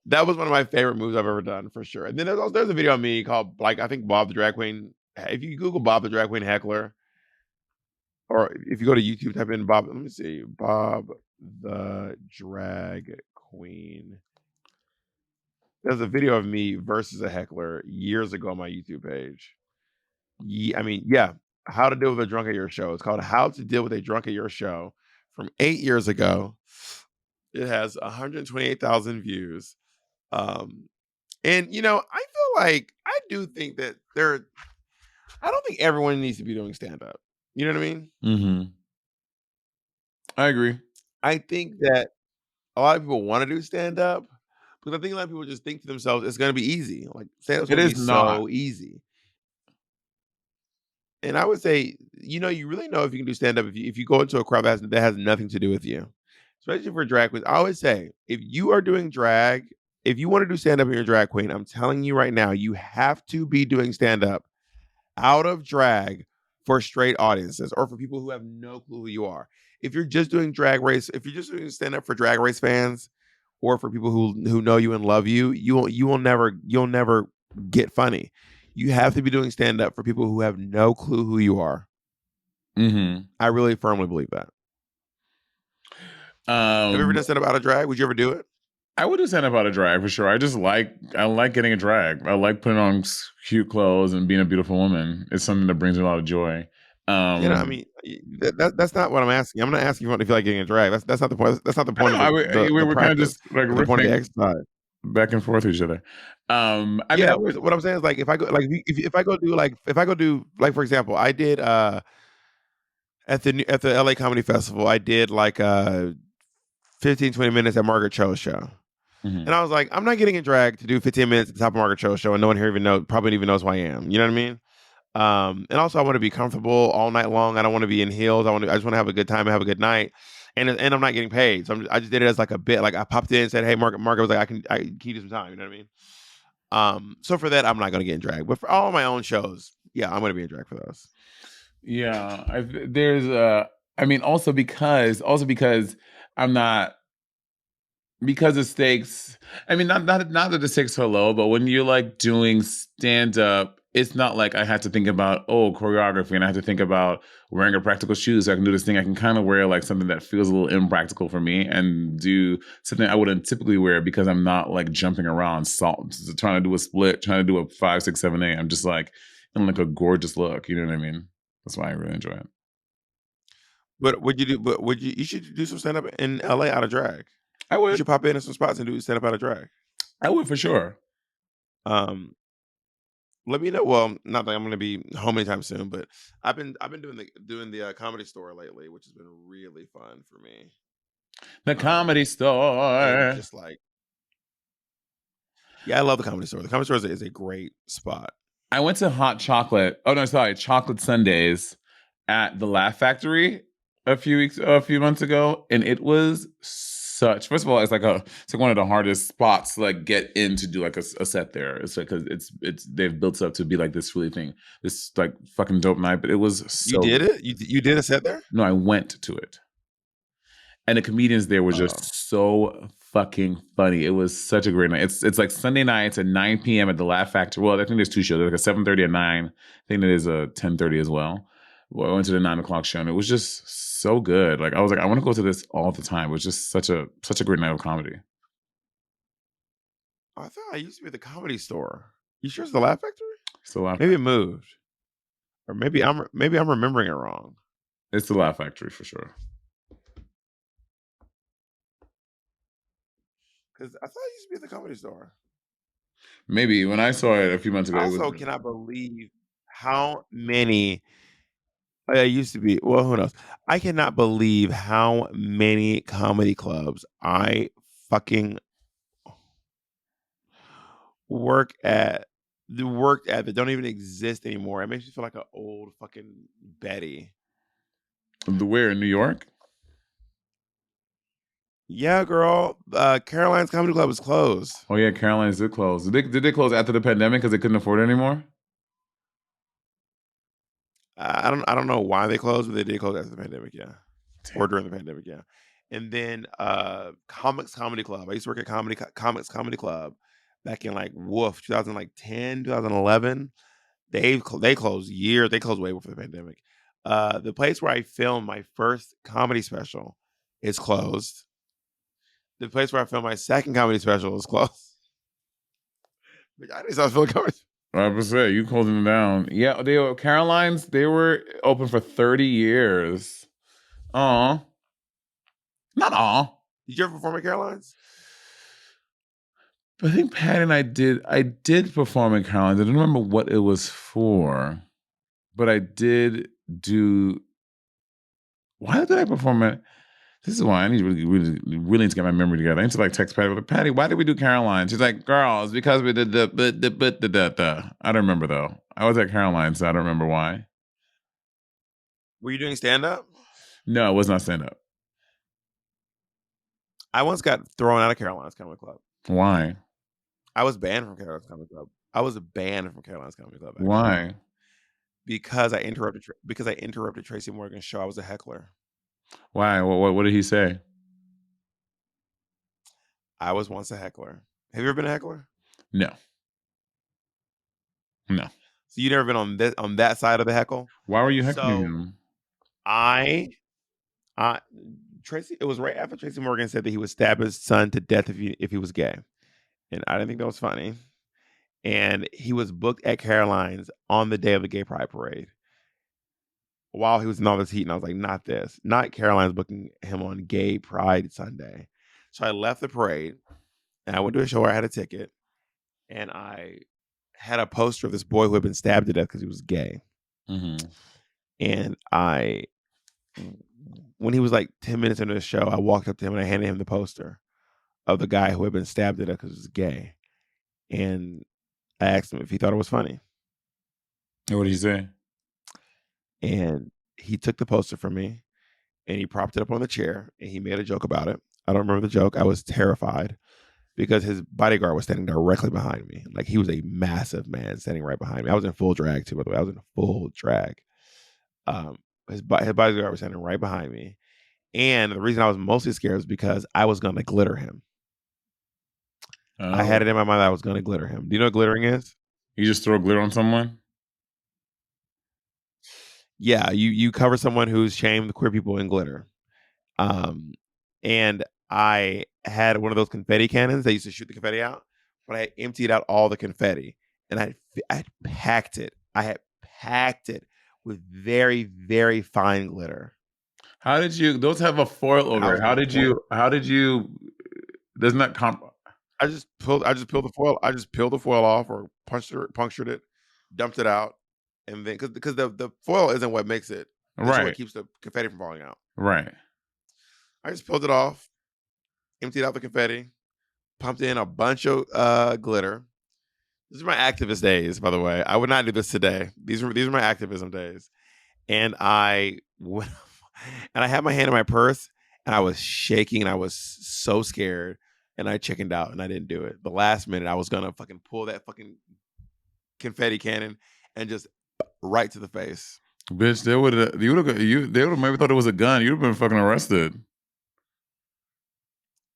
That was one of my favorite moves I've ever done for sure. And then there's a video of me called like I think Bob the Drag Queen. If you Google Bob the Drag Queen heckler, or if you go to YouTube, type in Bob. Let me see, Bob the Drag Queen. There's a video of me versus a heckler years ago on my YouTube page. How to deal with a drunk at your show. It's called How to Deal with a Drunk at Your Show from 8 years ago. It has 128,000 views. And you know, I feel like I do think that I don't think everyone needs to be doing stand-up. You know what I mean? Mm-hmm. I agree. I think that a lot of people want to do stand-up, but I think a lot of people just think to themselves, it's gonna be easy. Like stand-up's gonna be so easy. And I would say, you know, you really know if you can do stand-up if you go into a crowd that has nothing to do with you. Especially for drag queens. I always say, if you are doing drag, if you want to do stand-up and you're a drag queen, I'm telling you right now, you have to be doing stand-up out of drag for straight audiences or for people who have no clue who you are. If you're just doing drag race, if you're just doing stand-up for drag race fans or for people who know you and love you, you'll never get funny. You have to be doing stand-up for people who have no clue who you are. Mm-hmm. I really firmly believe that. Have you ever done stand-up out of drag? Would you ever do it? I would do stand-up out of drag for sure. I like getting a drag. I like putting on cute clothes and being a beautiful woman. It's something that brings me a lot of joy. I mean, that's not what I'm asking. I'm not asking you if you like getting a drag. That's not the point. That's not the point. We were kind of just like the point of the exercise. Back and forth with each other. What I'm saying is like if I go do for example, I did at the LA Comedy Festival, I did like 15-20 minutes at Margaret Cho's show. Mm-hmm. And I was like, I'm not getting a drag to do 15 minutes at the top of Margaret Cho's show and no one here probably even knows who I am. You know what I mean? And also I want to be comfortable all night long. I don't want to be in heels. I just want to have a good time and have a good night. And I'm not getting paid. So I just did it as like a bit. Like I popped in and said, hey, Margaret was like, can you do some time? You know what I mean? So for that, I'm not going to get in drag. But for all of my own shows, yeah, I'm going to be in drag for those. Yeah. Also because I'm not, because the stakes, not that the stakes are low, but when you're like doing stand-up, it's not like I have to think about, choreography, and I have to think about wearing a practical shoes so I can do this thing. I can kind of wear like something that feels a little impractical for me and do something I wouldn't typically wear because I'm not like jumping around, trying to do a split, trying to do a 5, 6, 7, 8. I'm just like, in like a gorgeous look. You know what I mean? That's why I really enjoy it. But would you do? But would you? You should do some stand up in LA out of drag. I You would. should pop in some spots and do stand up out of drag. I would for sure. Let me know. Well, not that I'm going to be home anytime soon, but I've been doing the Comedy Store lately, which has been really fun for me. The Comedy And Store. just like, yeah, I love the Comedy Store. The Comedy Store is a great spot. I went to Hot Chocolate. Oh no, sorry, Chocolate Sundays at the Laugh Factory a few months ago, and it was such. First of all, it's like one of the hardest spots to like get in to do like a set there. It's like because it's they've built up to be like this this like fucking dope night. But it was so. You did it? You did a set there? No, I went to it, and the comedians there were just so fucking funny. It was such a great night. It's like Sunday nights at 9 p.m. at the Laugh Factory. Well, I think there's two shows. There's like a 7:30 and 9. I think there's a 10:30 as well. Well, I went to the 9 o'clock show, and it was just so good. Like I was like, I want to go to this all the time. It was just such a great night of comedy. I thought I used to be at the Comedy Store. You sure it's the Laugh Factory? It's the Laugh. Maybe it moved, or maybe I'm remembering it wrong. It's the Laugh Factory for sure. Because I thought it used to be at the Comedy Store. Maybe when I saw it a few months ago. I also cannot believe how many. It used to be. Well, who knows? I cannot believe how many comedy clubs I fucking worked at that don't even exist anymore. It makes me feel like an old fucking Betty. Where in New York? Yeah, girl. Caroline's Comedy Club is closed. Oh yeah, Caroline's did close. Did they close after the pandemic because they couldn't afford it anymore? I don't know why they closed, but they did close after the pandemic, yeah. Or during the pandemic, yeah. And then Comics Comedy Club. I used to work at Comics Comedy Club back in like 2010, 2011. They closed They closed way before the pandemic. The place where I filmed my first comedy special is closed. The place where I filmed my second comedy special is closed. I didn't start filming comedy. I was say you closing them down. Yeah, Caroline's. They were open for 30 years. Aw, not aw. Did you ever perform at Caroline's? I think Patty and I did. I did perform at Caroline's. I don't remember what it was for, but I did do. Why did I perform at? This is why I need to really need to get my memory together. I need to like text Patty. Like, Patty, why did we do Caroline? She's like, girl, it's because we did the. I don't remember though. I was at Caroline, so I don't remember why. Were you doing stand up? No, it was not stand up. I once got thrown out of Caroline's Comedy Club. Why? I was banned from Caroline's Comedy Club. I was banned from Caroline's Comedy Club. Actually. Why? Because I interrupted Tracy Morgan's show. I was a heckler. Why? What did he say? I was once a heckler. Have you ever been a heckler? No. No. So you never been on that side of the heckle? Why were you heckling him? Tracy. It was right after Tracy Morgan said that he would stab his son to death if he was gay, and I didn't think that was funny. And he was booked at Caroline's on the day of the Gay Pride Parade. While he was in all this heat, and I was like, not this. Not Caroline's booking him on Gay Pride Sunday. So I left the parade, and I went to a show where I had a ticket, and I had a poster of this boy who had been stabbed to death because he was gay. Mm-hmm. And when he was like 10 minutes into the show, I walked up to him and I handed him the poster of the guy who had been stabbed to death because he was gay. And I asked him if he thought it was funny. And what did he say? And he took the poster from me and he propped it up on the chair and he made a joke about it. I don't remember the joke. I was terrified because his bodyguard was standing directly behind me. Like he was a massive man standing right behind me. I was in full drag too, by the way. I was in full drag. His bodyguard was standing right behind me. And the reason I was mostly scared was because I was going to glitter him. Oh. I had it in my mind that I was going to glitter him. Do you know what glittering is? You just throw glitter on someone? Yeah, you cover someone who's shamed queer people in glitter. And I had one of those confetti cannons that used to shoot the confetti out, but I emptied out all the confetti and I packed it I had packed it with very, very fine glitter. How did you? Those have a foil And I over was it. How gonna did pour. you? How did you? Doesn't that I just peeled the foil. I just peeled the foil off or punctured it, dumped it out, and then because the foil isn't what makes it. It's what right? keeps the confetti from falling out. Right. I just peeled it off, emptied out the confetti, pumped in a bunch of glitter. These are my activist days, by the way. I would not do this today. These are my activism days, and I had my hand in my purse, and I was shaking, and I was so scared, and I chickened out, and I didn't do it. The last minute, I was gonna fucking pull that fucking confetti cannon and just right to the face. Bitch, they would have maybe thought it was a gun. You'd have been fucking arrested.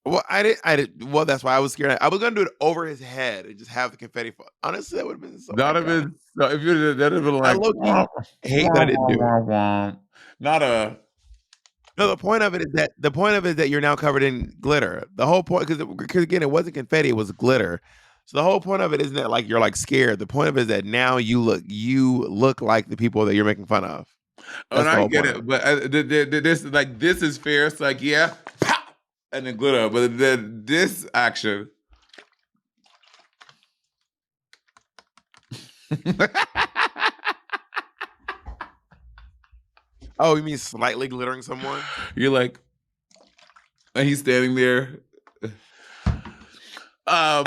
Well, I did. Well, that's why I was scared. I was gonna do it over his head and just have the confetti fall. Honestly, that would have been so. That'd have been if you that'd have been like low-key hate that I didn't do it. Not a. No, the point of it is that you're now covered in glitter. The whole point, because again, it wasn't confetti, it was glitter. So the whole point of it isn't that like you're like scared. The point of it is that now you look like the people that you're making fun of. And I get it, but this is fair. It's like pop, and then glitter. But this action. Oh, you mean slightly glittering someone? You're like, and he's standing there. I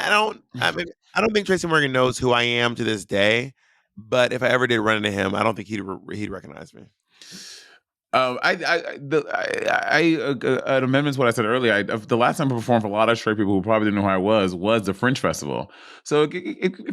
don't think Tracy Morgan knows who I am to this day. But if I ever did run into him, I don't think he'd recognize me. An amendment to what I said earlier. The last time I performed for a lot of straight people who probably didn't know who I was the Fringe Festival. So if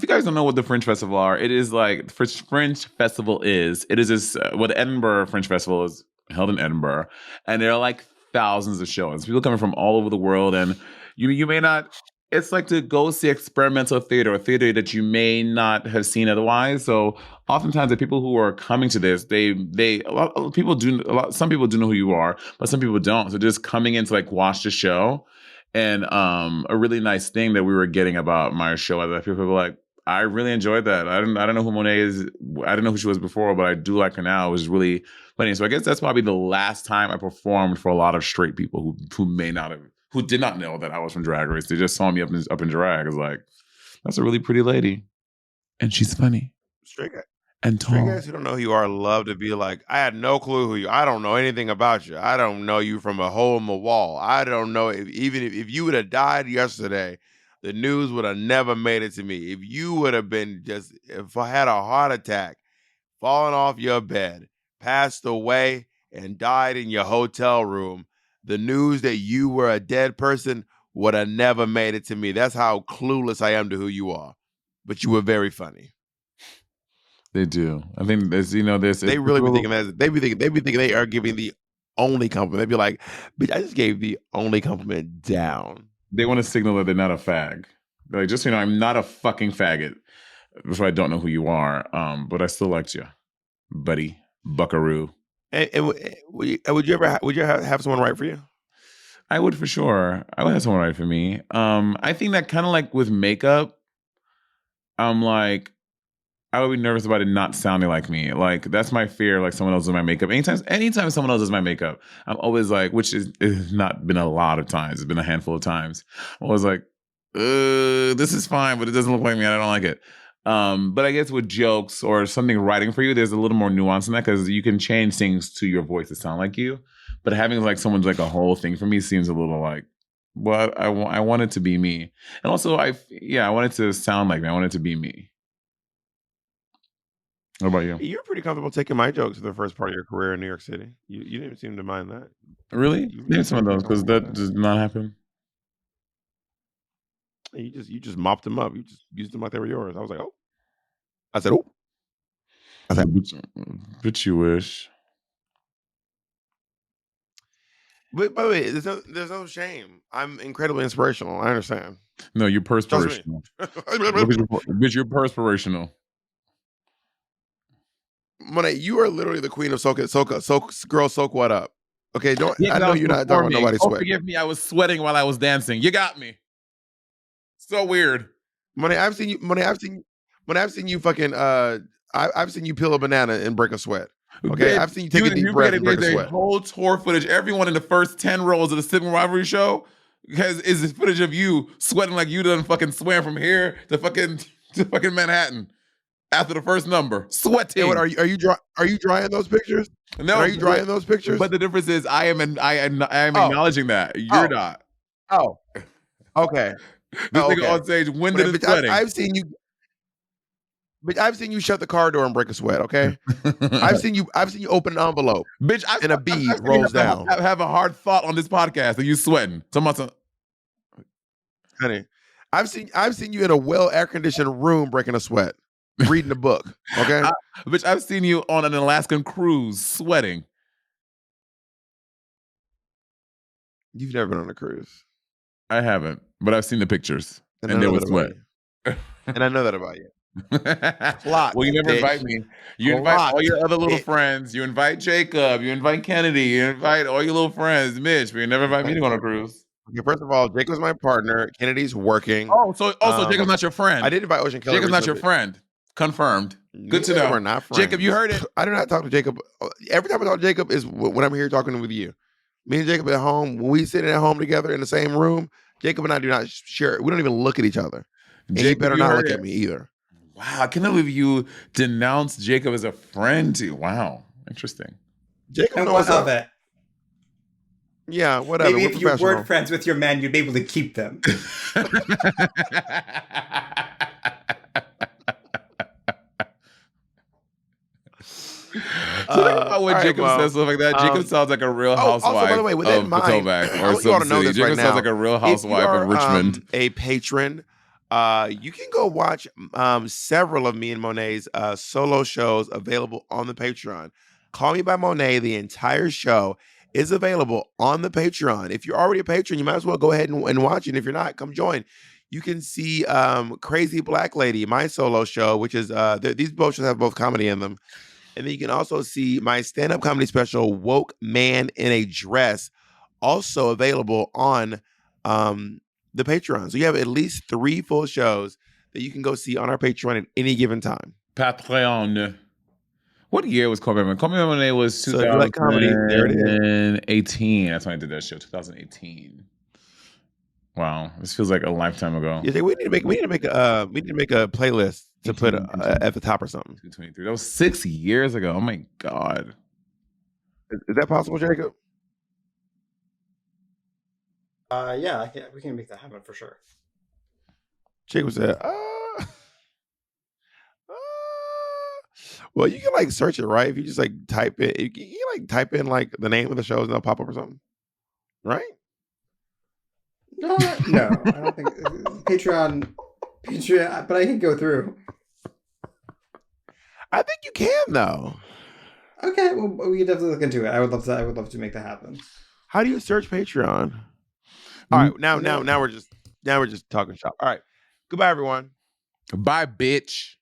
you guys don't know what the Fringe Festival are, it is like Fringe Festival is. It is this the Edinburgh Fringe Festival is held in Edinburgh, and there are like thousands of shows. People coming from all over the world, and you may not. It's like to go see experimental theater or theater that you may not have seen otherwise. So oftentimes the people who are coming to this, some people do know who you are, but some people don't. So just coming in to like watch the show. And a really nice thing that we were getting about my show is that people were like, I really enjoyed that. I don't know who Monet is. I don't know who she was before, but I do like her now. It was really funny. So I guess that's probably the last time I performed for a lot of straight people who did not know that I was from Drag Race. They just saw me up in drag. It's like, that's a really pretty lady. And she's funny. Straight guy. And tall. Straight guys who don't know who you are love to be like, I had no clue who you are. I don't know anything about you. I don't know you from a hole in the wall. I don't know if you would have died yesterday, the news would have never made it to me. If you would have been if I had a heart attack, fallen off your bed, passed away, and died in your hotel room, the news that you were a dead person would have never made it to me. That's how clueless I am to who you are. But you were very funny. They do. I think there's, this. They really be thinking that. They be thinking they are giving the only compliment. They'd be like, bitch, I just gave the only compliment down. They want to signal that they're not a fag. They're like, just so you know, I'm not a fucking faggot. Before I don't know who you are, but I still liked you, buddy, buckaroo. And would you ever have someone write for you? I would for sure. I would have someone write for me. I think that kind of like with makeup, I'm like, I would be nervous about it not sounding like me. Like that's my fear. Like someone else does my makeup. Anytime someone else does my makeup, I'm always like, which is not been a lot of times. It's been a handful of times. I'm always like, this is fine, but it doesn't look like me. And I don't like it. But I guess with jokes or something writing for you, there's a little more nuance in that because you can change things to your voice to sound like you. But having like someone's like a whole thing for me seems a little like, well, I want it to be me. And also, I want it to sound like me. I want it to be me. What about you? You're pretty comfortable taking my jokes for the first part of your career in New York City. You didn't seem to mind that. Really? Name some of those because that does not happen. You just mopped them up. You just used them like they were yours. I was like, oh. I said, oh. I said, but you wish. But by the way, there's no shame. I'm incredibly inspirational. I understand. No, you're perspirational. Bitch, you're perspirational. Monet, you are literally the queen of soak girl, soak what up. Okay, I know you're not talking about nobody's sweat. Forgive me, I was sweating while I was dancing. You got me. So weird. Monet, I've seen you fucking I've seen you peel a banana and break a sweat. Okay, Bitch, I've seen you take a deep breath and break a there's sweat. whole tour footage. Everyone in the first 10 rows of the Sibling Rivalry show is this footage of you sweating like you done fucking swam from here to fucking Manhattan after the first number. Sweating. Hey, what are you drying those pictures? No, And are you drying those pictures? But the difference is I am Oh. acknowledging that. You're not. Oh, okay. This nigga okay. on stage winded and But sweating. I've seen you. But I've seen you shut the car door and break a sweat. Okay, I've seen you open an envelope, bitch, and a bead rolls down. Have a hard thought on this podcast and you sweating. Honey, I've seen you in a well air conditioned room breaking a sweat, reading a book. Okay, bitch, I've seen you on an Alaskan cruise sweating. You've never been on a cruise. I haven't, but I've seen the pictures, and there was sweat. And I know that about you. Plot. Well, you never invite me. You invite all your other little friends. You invite Jacob. You invite Kennedy. You invite all your little friends, Mitch, but you never invite me to go on a cruise. Okay, first of all, Jacob's my partner. Kennedy's working. Oh, so Jacob's not your friend. I did invite Ocean Keller. Jacob's not your friend. Confirmed. Good to know. We're not friends. Jacob, you heard it. I do not talk to Jacob. Every time I talk to Jacob is when I'm here talking with you. Me and Jacob at home, when we sit at home together in the same room, Jacob and I do not share. We don't even look at each other. And Jacob, he better not look at me either. Wow, I can't believe you denounced Jacob as a friend. Wow, interesting. Jacob knows of it. Yeah, whatever. Maybe if you weren't friends with your men, you'd be able to keep them. When Jacob says stuff like that, Jacob sounds like a real housewife also, by the way, of Potomac or you ought to know this Jacob right sounds now. like a real housewife of Richmond. A patron. You can go watch several of me and Monet's solo shows available on the Patreon. Call Me by Monet, the entire show is available on the Patreon. If you're already a patron, you might as well go ahead and watch it. And if you're not, come join. You can see Crazy Black Lady, my solo show, which is these both shows have both comedy in them. And then you can also see my stand-up comedy special, Woke Man in a Dress, also available on the Patreon. So you have at least 3 full shows that you can go see on our Patreon at any given time. Patreon. What year was Call Me by Monet? Call Me by Monet was 2018. So if you like comedy, there it is. That's when I did that show, 2018. Wow, this feels like a lifetime ago. Yeah, we need to make a playlist to put at the top or something. 2023. That was 6 years ago. Oh my god. Is that possible, Jacob? Yeah, we can make that happen for sure. Jacob said, well, you can like search it, right? If you just like type it, you can like type in like the name of the shows and they'll pop up or something, right? No, I don't think Patreon, but I can go through. I think you can though. Okay, well, we can definitely look into it. I would love to make that happen. How do you search Patreon? All right, now we're just talking shop. All right, goodbye, everyone. Bye, bitch.